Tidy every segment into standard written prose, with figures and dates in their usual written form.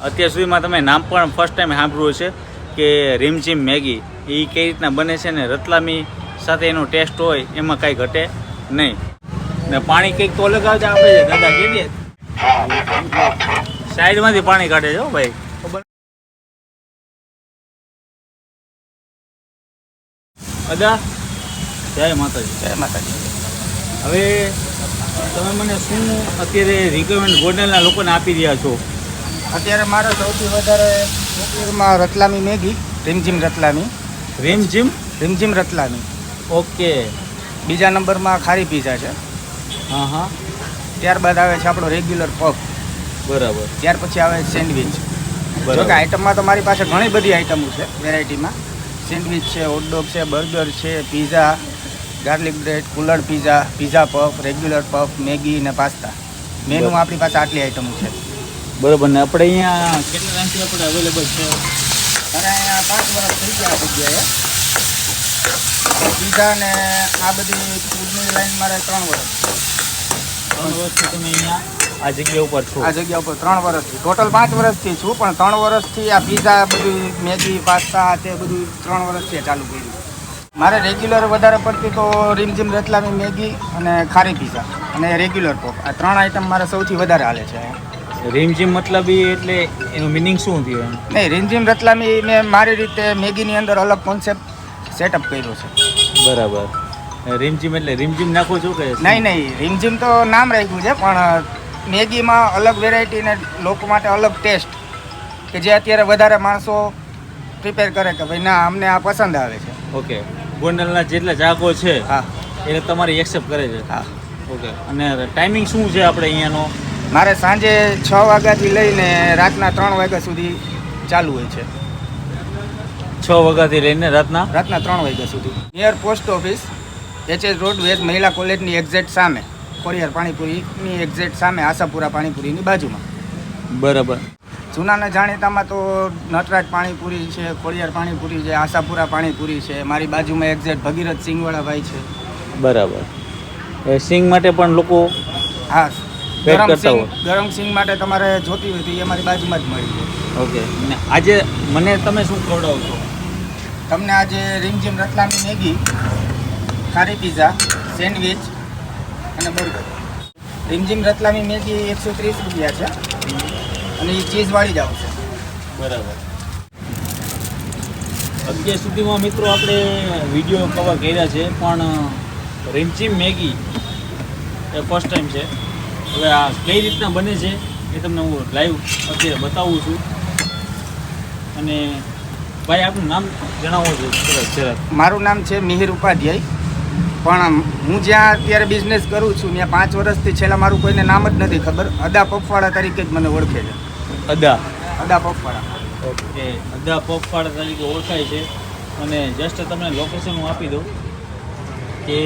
અત્યાર સુધીમાં તમે નામ પણ ફર્સ્ટ ટાઈમ સાંભળ્યું છે કે રીમઝીમ મેગી એ કઈ રીતના બને છે ને રતલામી સાથે એનો ટેસ્ટ હોય એમાં કાંઈ ઘટે નહીં ને પાણી કંઈક તો અલગ આવે આપણે દાદા કહીએ સાઈડમાંથી પાણી કાઢે છે ભાઈ. અદા જય માતાજી. જય માતાજી. હવે તમે મને શું અત્યારે રિકમેન્ડ ગોંડલના લોકોને આપી રહ્યા છો? અત્યારે મારે સૌથી વધારે ઉપયોગમાં રતલામી મેગી, રીમઝીમ રતલામી. રીમઝીમ રતલામી. ઓકે. બીજા નંબરમાં ખારી પીઝા છે. હા. ત્યારબાદ આવે છે આપણો રેગ્યુલર પફ. બરાબર. ત્યાર પછી આવે સેન્ડવિચ. જો કે આઈટમમાં તો મારી પાસે ઘણી બધી આઈટમો છે વેરાયટીમાં. સેન્ડવિચ છે, હોટડોગ છે, બર્ગર છે, pizza, garlic bread, cooler pizza, pizza puff, regular puff, Maggi ને પાસ્તા. મેનુમાં આપણી પાસે આટલી આઈટમો છે. બરાબર. ને આપણે અહીંયા કેટલા ટાઈમથી આપણે અવેલેબલ છે? અને અહીંયા 5 વર્ષ થઈ ગયા આ જગ્યાએ. પીઝા ને આ બધી ફૂડની લાઈન મારે 3 વર્ષ. 3 વર્ષથી તમે અહીંયા આ જગ્યા ઉપર છો? આ જગ્યા ઉપર 3 વર્ષથી. ટોટલ 5 વર્ષથી છું, પણ 3 વર્ષથી આ પીઝા બધું મેગી પાસ્તા તે બધું 3 વર્ષથી ચાલુ કર્યું. મારે રેગ્યુલર વધારે પડતી તો રીમઝીમ રતલામી મેગી અને ખારી પીઝા અને રેગ્યુલર પોપ, આ 3 આઈટમ મારે સૌથી વધારે હાલે છે. રીમઝીમ મતલબ એટલે એનું મિનિંગ શું થયું? નહીં, રીમઝીમ રતલામી મેં મારી રીતે મેગીની અંદર અલગ કોન્સેપ્ટ સેટઅપ કર્યો છે. બરાબર. રીમઝીમ એટલે રીમઝીમ નાખો છો કે? નહીં, રીમઝીમ તો નામ રાખ્યું છે, પણ મેગીમાં અલગ વેરાયટી ને લોકો માટે અલગ ટેસ્ટ કે જે અત્યારે વધારે માણસો પ્રિપેર કરે કે ભાઈ ના અમને આ પસંદ આવે છે. ઓકે. ગોંડલના જેટલા ચાહકો છે હા એ તમારી એક્સેપ્ટ કરે છે? હા. ઓકે. અને ટાઈમિંગ શું છે આપણે અહીંયાનો? મારે સાંજે 6 વાગ્યાથી લઈને રાતના 3 વાગ્યા સુધી ચાલુ હોય છે. 6 વાગ્યાથી લઈને રાતના 3 વાગ્યા સુધી. Near post office, HS road, west મહિલા કોલેજની એક્ઝેક્ટ સામે, ખોડિયાર પાણીપુરીની એક્ઝેક્ટ સામે, આશાપુરા પાણીપુરીની બાજુમાં. બરાબર. જૂનાના જાણીતામાં તો નટરાજ પાણીપુરી છે, ખોડિયાર પાણીપુરી છે, આશાપુરા પાણીપુરી છે. મારી બાજુમાં એક્ઝેક્ટ ભગીરથ સિંગવાળા ભાઈ છે. બરાબર. એ સિંગ માટે પણ લોકો હા, ગરમ સિંગ માટે તમારે જોતી હોય તો એ અમારી બાજુમાં જ મળી જાય. ઓકે. અને આજે મને તમે શું ખવડાવો છો? તમને આજે રીમઝીમ રતલામી મેગી, ખારી પીઝા, સેન્ડવિચ અને બર્ગર. રીમઝીમ રતલામી મેગી 130 રૂપિયા છે અને એ ચીઝવાળી જ આવશે. બરાબર. અત્યાર સુધીમાં મિત્રો આપણે વિડીયો કવર કર્યા છે, પણ રીમઝીમ મેગી એ ફર્સ્ટ ટાઈમ છે. હવે આ કઈ રીતના બને છે એ તમને હું લાઈવ અત્યારે બતાવું છું. અને ભાઈ આપનું નામ જણાવો છો જરાક? મારું નામ છે મિહિર ઉપાધ્યાય, પણ હું જ્યાં અત્યારે બિઝનેસ કરું છું ત્યાં 5 વર્ષથી છેલ્લા મારું કોઈને નામ જ નથી ખબર. અદા પફવાળા તરીકે જ મને ઓળખે છે. અદા પફવાળા. ઓકે. અદા પફવાળા તરીકે ઓળખાય છે. અને જસ્ટ તમને લોકેશન હું આપી દઉં કે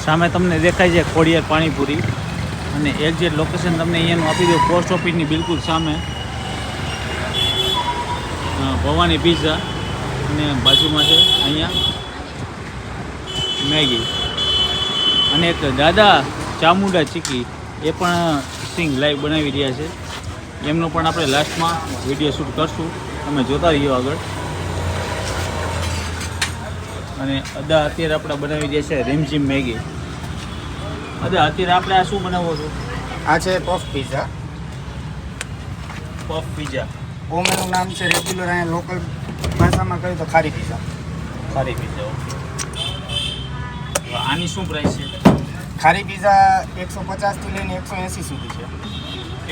સામે તમને દેખાય છે ખોડિયાર પાણીપુરી, અને એક્ઝેક્ટ લોકેશન તમને અહીંયાનું આપી દઉં. પોસ્ટ ઓફિસની બિલકુલ સામે ભવાની પીઝા અને બાજુમાં છે અહીંયા મેગી. અને એક દાદા ચામુંડા ચીકી એ પણ સિંગ લાઈવ બનાવી રહ્યા છે. એમનો પણ આપણે લાસ્ટમાં વિડીયો શૂટ કરશું, તમે જોતા રહીએ આગળ. અને અદા અત્યારે આપણે બનાવી રહ્યા છે રીમઝીમ મેગી. અદા અત્યારે આપણે આ શું બનાવો છો? આ છે પફ પીઝા. Puff pizza. ઓમેનું નામ છે રેગ્યુલર, અહીંયા લોકલ ભાષામાં કહ્યું તો ખારી પીઝા. ખારી પીઝા. ઓકે. આની શું પ્રાઇસ છે? ખારી પીઝા 150થી લઈને 180 સુધી છે.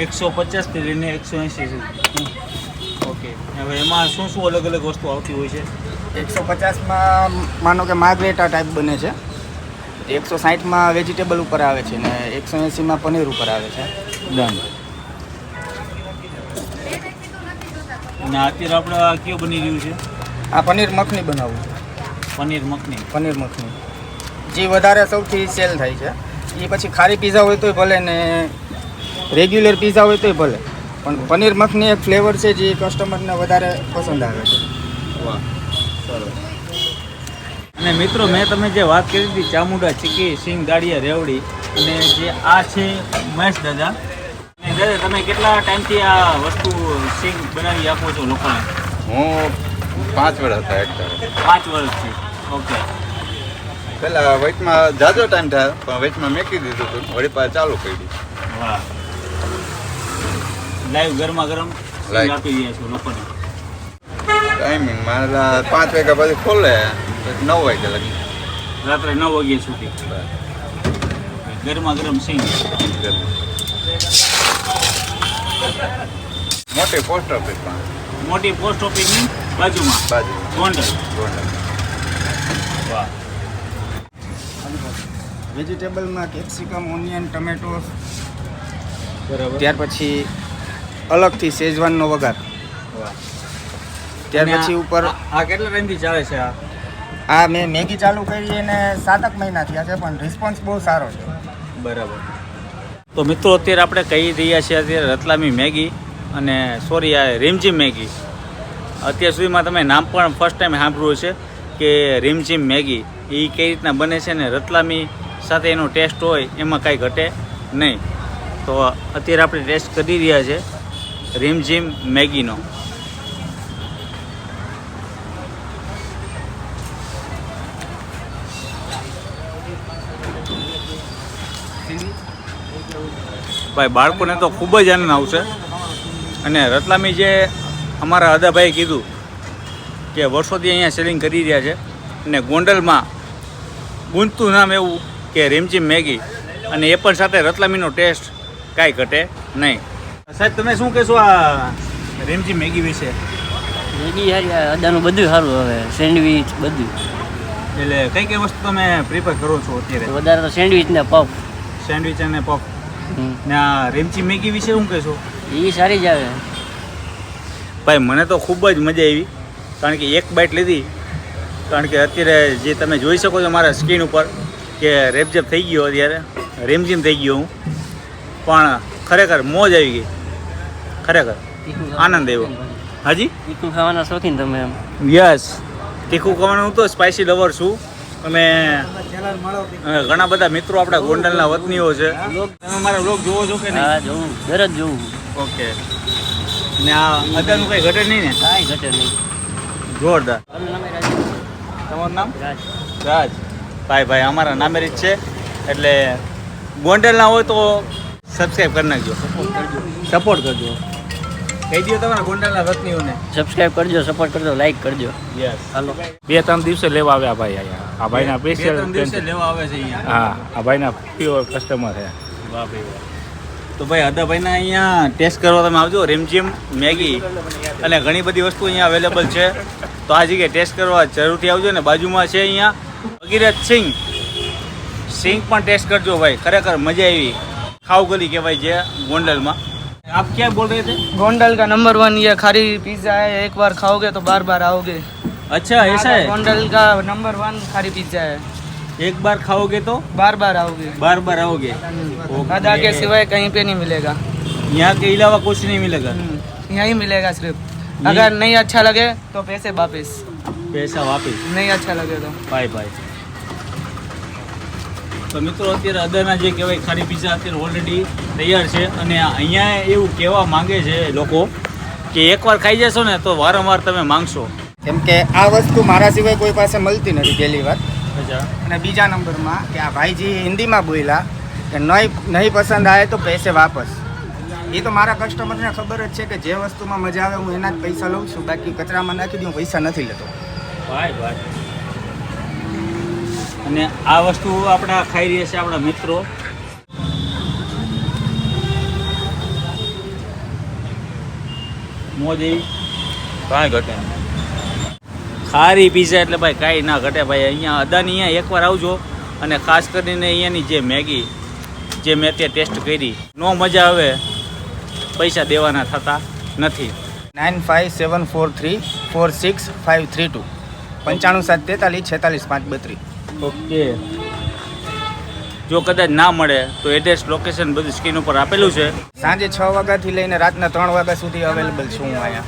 150થી લઈને 180 સુધી. ઓકે. હવે એમાં શું અલગ અલગ વસ્તુ આવતી હોય છે? 150માં માનો કે માર્ગરેટા ટાઈપ બને છે, 160માં વેજીટેબલ ઉપર આવે છે ને 180માં પનીર ઉપર આવે છે. ડન. અને અત્યારે આપણે આ કયું બની રહ્યું છે? આ પનીર મખની બનાવવું. પનીર મખની જે વધારે સૌથી સેલ થાય છે. એ પછી ખારી પીઝા હોય તોય ભલે ને રેગ્યુલર પીઝા હોય તોય ભલે, પણ પનીર મખની એક ફ્લેવર છે જે કસ્ટમરને વધારે પસંદ આવે છે. વાહ, સરસ. અને મિત્રો મેં તમે જે વાત કરી હતી ચામુંડા ચીકી, સિંગ દાળિયા રેવડી, અને જે આ છે મહેશ દાદા. અને દાદા તમે કેટલા ટાઈમથી આ વસ્તુ સિંગ બનાવી આપો છો લોકોને? હું 5 વર્ષ હતા એક્ટર. 5 વર્ષથી. ઓકે. પેલા વચમાં જાજો ટાઈમ થયો પણ વચમાં મેકી દીધું હતું વળી પાછું ચાલુ કરી. વાહ. લાઈવ ગરમા ગરમ સિંગ Live. આપી રહ્યા છો લોકોને. ટાઈમિંગ મારા 5 વાગ્યા પછી ખોલે પછી 9 વાગ્યા લગી. રાત્રે 9 વાગ્યા સુધી ગરમા ગરમ સિંગ. મોટી પોસ્ટ ઓફિસમાં મોટી પોસ્ટ ઓફિસની બાજુમાં બાજુમાં ગોંડલ. ગોંડલ. વાહ. વેજીટેબલમાં કેપ્સિકમ, ઓનિયન, ટમેટો, બરાબર. ત્યાર પછી અલગથી શેઝવાનનો વઘાર, વાહ. ત્યાર અને પછી ઉપર આ કેટલા ટાઈમથી ચાલે છે આ? આ મેં મેગી ચાલુ કરી એને 7 મહિના થયા છે પણ રિસ્પોન્સ બહુ સારો છે. બરાબર. તો મિત્રો અત્યારે આપણે કહી રહ્યા છીએ અત્યારે રતલામી મેગી અને સોરી આ રીમઝીમ મેગી. અત્યાર સુધીમાં તમે નામ પણ ફર્સ્ટ ટાઈમ સાંભળ્યું છે કે રીમઝીમ મેગી એ કઈ રીતના બને છે ને રતલામી સાથે એનો ટેસ્ટ હોય એમાં કાંઈ ઘટે નહીં. તો અત્યારે આપણે ટેસ્ટ કરી રહ્યા છે રીમઝીમ મેગીનો. ભાઈ બાળકોને તો ખૂબ જ આનંદ આવશે. અને રતલામી જે અમારા અદાભાઈ કીધું કે વર્ષોથી અહીંયા સેલિંગ કરી રહ્યા છે અને ગોંડલમાં ગુંજતું નામ એવું કે રીમઝીમ મેગી અને એ પણ સાથે રતલામીનો ટેસ્ટ કાંઈ ઘટે નહીં. સાહેબ તમે શું કહેશો આ રીમઝીમ મેગી વિશે? મેગી સારી, અદાનું બધું સારું હવે, સેન્ડવીચ બધું. એટલે કઈ કઈ વસ્તુ તમે પ્રિફર કરો છો અત્યારે? વધારે તો સેન્ડવીચ ને પફ. સેન્ડવિચ અને પફ. ને આ રીમઝીમ મેગી વિશે શું કહેશો? એ સારી જ આવે. ભાઈ મને તો ખૂબ જ મજા આવી કારણ કે એક બાઇટ લીધી કારણ કે અત્યારે જે તમે જોઈ શકો છો મારા સ્ક્રીન ઉપર કે રેપઝેપ થઈ ગયો અત્યારે રીમઝીમ થઈ ગયો હું પણ ખરેખર મોજ આવી ગઈ. ખરેખર આનંદ આવ્યો. હાજી તીખું ખાવાના શોખીન તમે એમ? યસ તીખું ખાવાનું હું તો સ્પાઇસી લવર છું અને ઘણા બધા મિત્રો આપણા ગોંડલના વતનીઓ છે. તમે મારા વ્લોગ જોવો છો કે નહીં? હા જોવું, દરરોજ જોવું. ઓકે. ને આ અદાનું કંઈ ઘટે નહીં ને? કાંઈ ઘટે નહીં. જોરદાર. મારું નામ રાજ. તમારું નામ? રાજ. રાજ. ભાઈ અમારા નામેરી જ છે એટલે ગોંડલના હોય તો સબસ્ક્રાઈબ કરી નાખજો, સપોર્ટ કરજો. કહી દો તમારા ગોંડલના વતનીઓને. સબસ્ક્રાઈબ કરજો, સપોર્ટ કરજો, લાઈક કરજો. યસ. હાલો. 2-3 દિવસે લેવા આવ્યા ભાઈ અહીંયા. આ ભાઈના બે ત્રણ સ્પેશિયલ દિવસે લેવા આવે છે અહીંયા. હા, આ ભાઈના પ્યોર કસ્ટમર છે. વાહ ભાઈ વાહ. તો ભાઈ અદાભાઈના અહીંયા ટેસ્ટ કરવા તમે આવજો રીમઝીમ મેગી અને ઘણી બધી વસ્તુ અહીંયા અવેલેબલ છે. તો આ જગ્યાએ ટેસ્ટ કરવા જરૂરથી આવજો ને બાજુમાં છે અહીંયા ભગીરથ સિંગ પણ ટેસ્ટ કરજો ભાઈ. ખરેખર મજા આવી. ખાવ ગલી કહેવાય છે ગોંડલમાં. આપ ક્યાં બોલ રહે थे? गोंडल का नंबर 1 ये खारी पिज्ज़ा है, एक बार खाओगे तो बार बार आओगे। अच्छा ऐसा है? गोंडल का नंबर 1 खारी पिज्ज़ा है, एक बार खाओगे तो बार बार आओगे। बार बार आओगे. आधा के सिवाय कहीं पे नहीं मिलेगा, यहाँ के अलावा कुछ नहीं मिलेगा. यहाँ ही मिलेगा सिर्फ. अगर नहीं अच्छा लगे तो पैसे वापस, पैसा वापिस. नहीं अच्छा लगे तो બાય બાય. તો મિત્રો અત્યારે અદાના જે કહેવાય ખારી પીઝા અત્યારે ઓલરેડી તૈયાર છે અને અહીંયા એવું કહેવા માંગે છે લોકો કે એકવાર ખાઈ જશો ને તો વારંવાર તમે માંગશો. કેમ કે આ વસ્તુ મારા સિવાય કોઈ પાસે મળતી નથી પહેલી વાત. અચ્છા. અને બીજા નંબરમાં કે આ ભાઈજી હિન્દીમાં બોલ્યા કે નહીં પસંદ આવે તો પૈસે વાપસ. એ તો મારા કસ્ટમરને ખબર જ છે કે જે વસ્તુમાં મજા આવે હું એના જ પૈસા લઉં છું, બાકી કચરામાં નાખી દઉં, પૈસા નથી લેતો. ભાઈ ભાઈ. અને આ વસ્તુ આપણા ખાઈ રહ્યા છે આપણા મિત્રો. મોજ એવી કાંઈ ઘટે નહીં. ખારી પીઝા એટલે ભાઈ કાંઈ ના ઘટે ભાઈ. અહીંયા અદાની અહીંયા એકવાર આવજો અને ખાસ કરીને અહીંયાની જે મેગી જે મેં ત્યાં ટેસ્ટ કરી નો મજા આવે પૈસા દેવાના થતા નથી. 9574346532 9573464532. ઓકે. જો કદાચ ના મળે તો એડ્રેસ લોકેશન બધું સ્ક્રીન ઉપર આપેલું છે. સાંજે 6 વાગ્યાથી લઈને રાતના 3 વાગ્યા સુધી અવેલેબલ છું હું અહીંયા.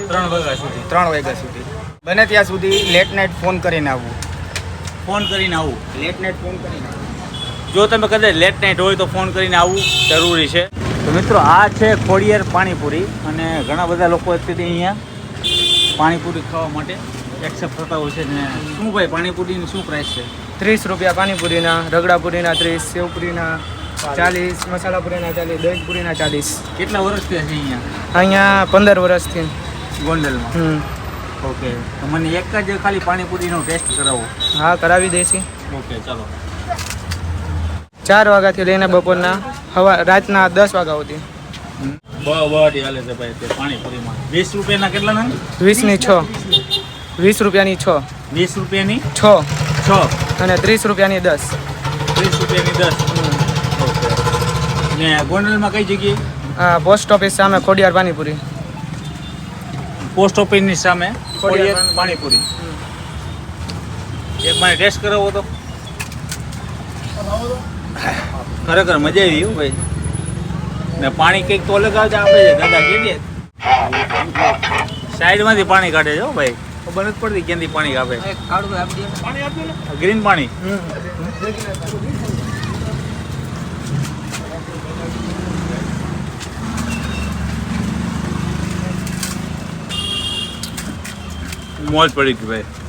3 વાગ્યા સુધી 3 વાગ્યા સુધી બને ત્યાં સુધી લેટ નાઇટ ફોન કરીને આવવું. ફોન કરીને આવું. લેટ નાઇટ ફોન કરીને આવવું. જો તમે કદાચ લેટ નાઇટ હોય તો ફોન કરીને આવવું જરૂરી છે. તો મિત્રો આ છે ખોડિયાર પાણીપુરી અને ઘણા બધા લોકો અત્યારે અહીંયા પાણીપુરી ખાવા માટે એક્સેપ્ટ થતા હોય છે ને શું ભાઈ પાણીપુરીની શું પ્રાઇસ છે 30 રૂપિયા પાણીપુરીના, રગડાપુરીના 30, સેવપુરીના 40, મસાલાપુરીના 40, દહીંપુરીના 40. કેટલા વર્ષથી છે અહીંયા અહીંયા 15 વર્ષથી. ગોંડલમાં? ઓકે, તો મને એક જ ખાલી પાણીપુરીનો ટેસ્ટ કરાવો. હા, કરાવી દઈશી. ઓકે ચાલો. 4 વાગ્યાથી લઈને બપોરના રાતના 10 વાગ્યા સુધી. બહુ હાલે છે ભાઈ તે પાણીપુરીમાં 20 રૂપિયાના કેટલા નામ? 20 ની 6, 20 રૂપિયાની 6, 20 રૂપિયાની 6 6, અને 30 રૂપિયાની 10. 30 રૂપિયાની 10. ઓકે. ને ગોંડલમાં કઈ જગ્યાએ? હા, પોસ્ટ ઓફિસ સામે ખોડિયાર પાણીપુરી. પોસ્ટ ઓફિસની સામે ખોડિયાર પાણીપુરી. એક મને ટેસ્ટ કરાવો તો. ખરેખર મજા આવી હો ભાઈ. ને પાણી કંઈક તો અલગ આવશે આપણે દાદા કહીએ સાઈડમાંથી પાણી કાઢે છે હો ભાઈ. ખબર નથી પડતી ક્યાંથી પાણી કાપે. ગ્રીન પાણી. મોજ પડી ગઈ ભાઈ.